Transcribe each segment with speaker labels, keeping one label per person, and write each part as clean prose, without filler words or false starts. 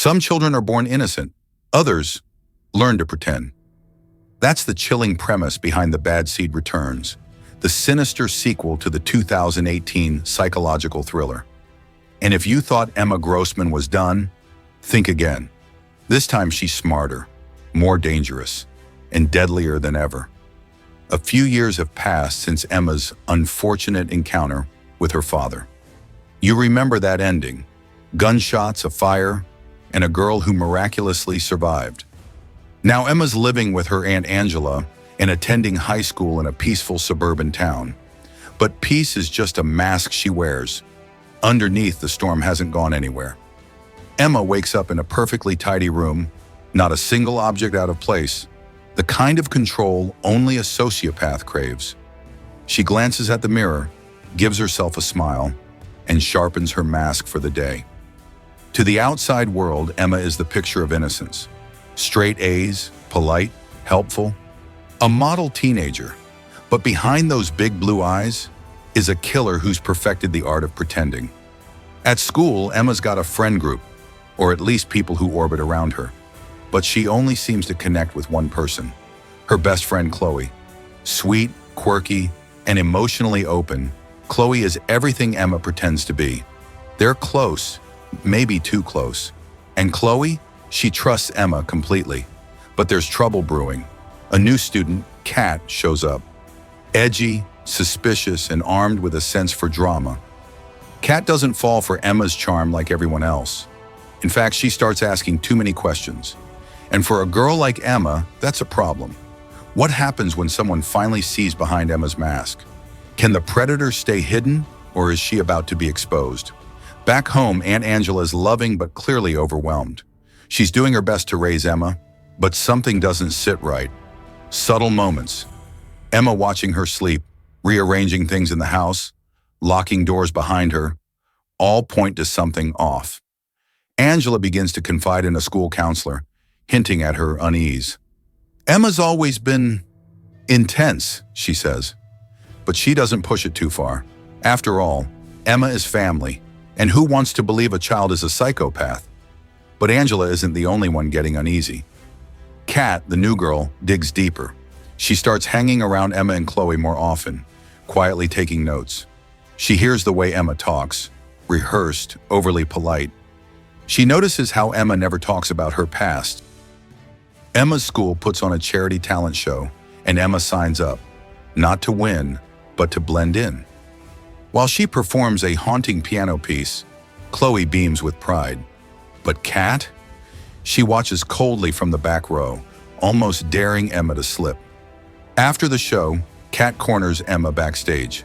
Speaker 1: Some children are born innocent, others learn to pretend. That's the chilling premise behind The Bad Seed Returns, the sinister sequel to the 2018 psychological thriller. And if you thought Emma Grossman was done, think again. This time she's smarter, more dangerous, and deadlier than ever. A few years have passed since Emma's unfortunate encounter with her father. You remember that ending: gunshots, a fire, and a girl who miraculously survived. Now Emma's living with her Aunt Angela and attending high school in a peaceful suburban town. But peace is just a mask she wears. Underneath, the storm hasn't gone anywhere. Emma wakes up in a perfectly tidy room, not a single object out of place, the kind of control only a sociopath craves. She glances at the mirror, gives herself a smile, and sharpens her mask for the day. To the outside world, Emma is the picture of innocence. Straight A's, polite, helpful, a model teenager. But behind those big blue eyes is a killer who's perfected the art of pretending. At school, Emma's got a friend group, or at least people who orbit around her. But she only seems to connect with one person, her best friend Chloe. Sweet, quirky, and emotionally open, Chloe is everything Emma pretends to be. They're close, maybe too close. And Chloe, she trusts Emma completely. But there's trouble brewing. A new student, Kat, shows up. Edgy, suspicious, and armed with a sense for drama. Kat doesn't fall for Emma's charm like everyone else. In fact, she starts asking too many questions. And for a girl like Emma, that's a problem. What happens when someone finally sees behind Emma's mask? Can the predator stay hidden, or is she about to be exposed? Back home, Aunt Angela is loving but clearly overwhelmed. She's doing her best to raise Emma, but something doesn't sit right. Subtle moments. Emma watching her sleep, rearranging things in the house, locking doors behind her, all point to something off. Angela begins to confide in a school counselor, hinting at her unease. Emma's always been intense, she says. But she doesn't push it too far. After all, Emma is family, and who wants to believe a child is a psychopath? But Angela isn't the only one getting uneasy. Kat, the new girl, digs deeper. She starts hanging around Emma and Chloe more often, quietly taking notes. She hears the way Emma talks, rehearsed, overly polite. She notices how Emma never talks about her past. Emma's school puts on a charity talent show, and Emma signs up, not to win, but to blend in. While she performs a haunting piano piece, Chloe beams with pride. But Kat? She watches coldly from the back row, almost daring Emma to slip. After the show, Kat corners Emma backstage.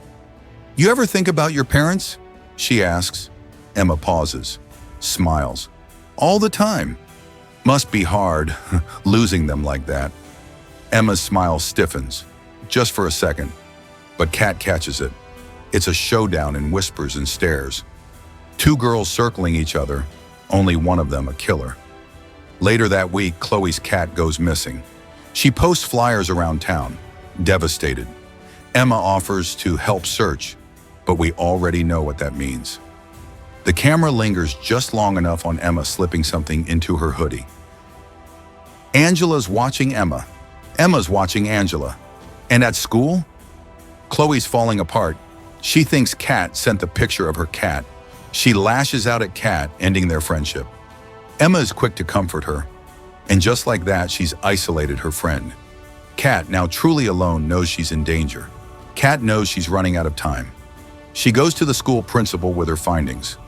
Speaker 1: You ever think about your parents? She asks. Emma pauses, smiles. All the time. Must be hard, losing them like that. Emma's smile stiffens, just for a second. But Kat catches it. It's a showdown in whispers and stares. Two girls circling each other, only one of them a killer. Later that week, Chloe's cat goes missing. She posts flyers around town, devastated. Emma offers to help search, but we already know what that means. The camera lingers just long enough on Emma slipping something into her hoodie. Angela's watching Emma. Emma's watching Angela. And at school? Chloe's falling apart. She thinks Kat sent the picture of her cat. She lashes out at Kat, ending their friendship. Emma is quick to comfort her. And just like that, she's isolated her friend. Kat, now truly alone, knows she's in danger. Kat knows she's running out of time. She goes to the school principal with her findings.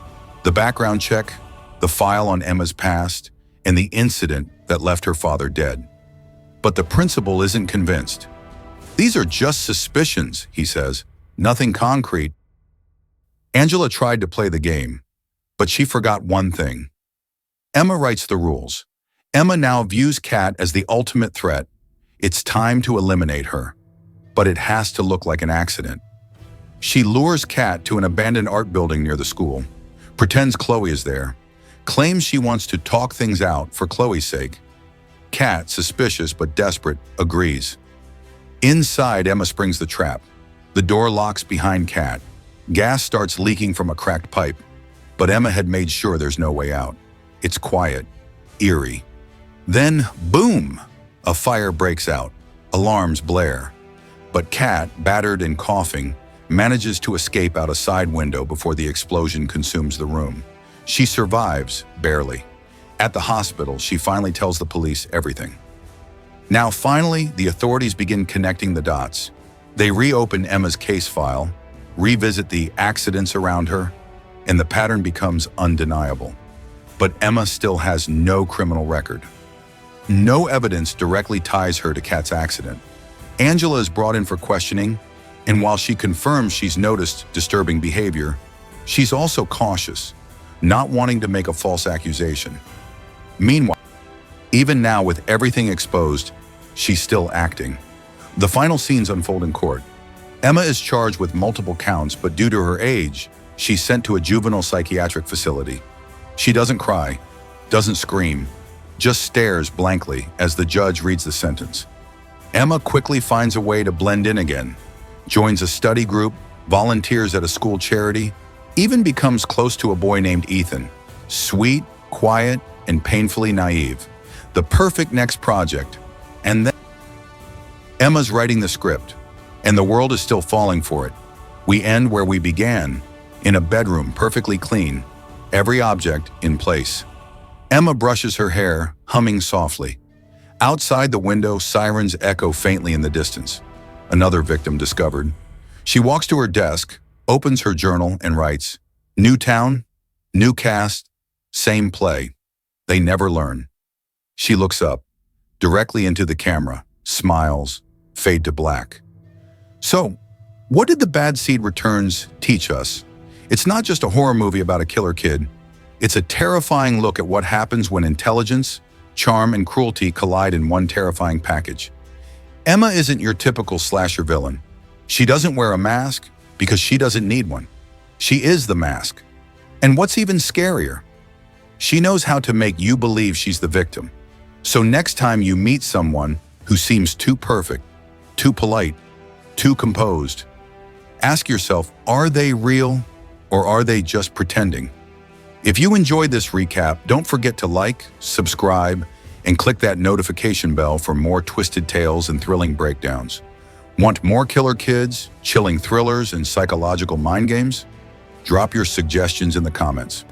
Speaker 1: The background check, the file on Emma's past, and the incident that left her father dead. But the principal isn't convinced. These are just suspicions, he says, nothing concrete. Angela tried to play the game, but she forgot one thing. Emma writes the rules. Emma now views Kat as the ultimate threat. It's time to eliminate her. But it has to look like an accident. She lures Kat to an abandoned art building near the school, pretends Chloe is there, claims she wants to talk things out for Chloe's sake. Kat, suspicious but desperate, agrees. Inside, Emma springs the trap. The door locks behind Kat. Gas starts leaking from a cracked pipe, but Emma had made sure there's no way out. It's quiet, eerie. Then, boom! A fire breaks out. Alarms blare. But Kat, battered and coughing, manages to escape out a side window before the explosion consumes the room. She survives, barely. At the hospital, she finally tells the police everything. Now, finally, the authorities begin connecting the dots. They reopen Emma's case file, revisit the accidents around her, and the pattern becomes undeniable. But Emma still has no criminal record. No evidence directly ties her to Kat's accident. Angela is brought in for questioning, and while she confirms she's noticed disturbing behavior, she's also cautious, not wanting to make a false accusation. Meanwhile, even now with everything exposed, she's still acting. The final scenes unfold in court. Emma is charged with multiple counts, but due to her age, she's sent to a juvenile psychiatric facility. She doesn't cry, doesn't scream, just stares blankly as the judge reads the sentence. Emma quickly finds a way to blend in again, joins a study group, volunteers at a school charity, even becomes close to a boy named Ethan. Sweet, quiet, and painfully naive. The perfect next project. And then Emma's writing the script, and the world is still falling for it. We end where we began, in a bedroom perfectly clean, every object in place. Emma brushes her hair, humming softly. Outside the window, sirens echo faintly in the distance. Another victim discovered. She walks to her desk, opens her journal, and writes, "New town, new cast, same play. They never learn." She looks up, directly into the camera, smiles, fade to black. So, what did The Bad Seed Returns teach us? It's not just a horror movie about a killer kid. It's a terrifying look at what happens when intelligence, charm, and cruelty collide in one terrifying package. Emma isn't your typical slasher villain. She doesn't wear a mask because she doesn't need one. She is the mask. And what's even scarier, she knows how to make you believe she's the victim. So next time you meet someone who seems too perfect, too polite, too composed, ask yourself, are they real or are they just pretending? If you enjoyed this recap, don't forget to like, subscribe, and click that notification bell for more twisted tales and thrilling breakdowns. Want more killer kids, chilling thrillers, and psychological mind games? Drop your suggestions in the comments.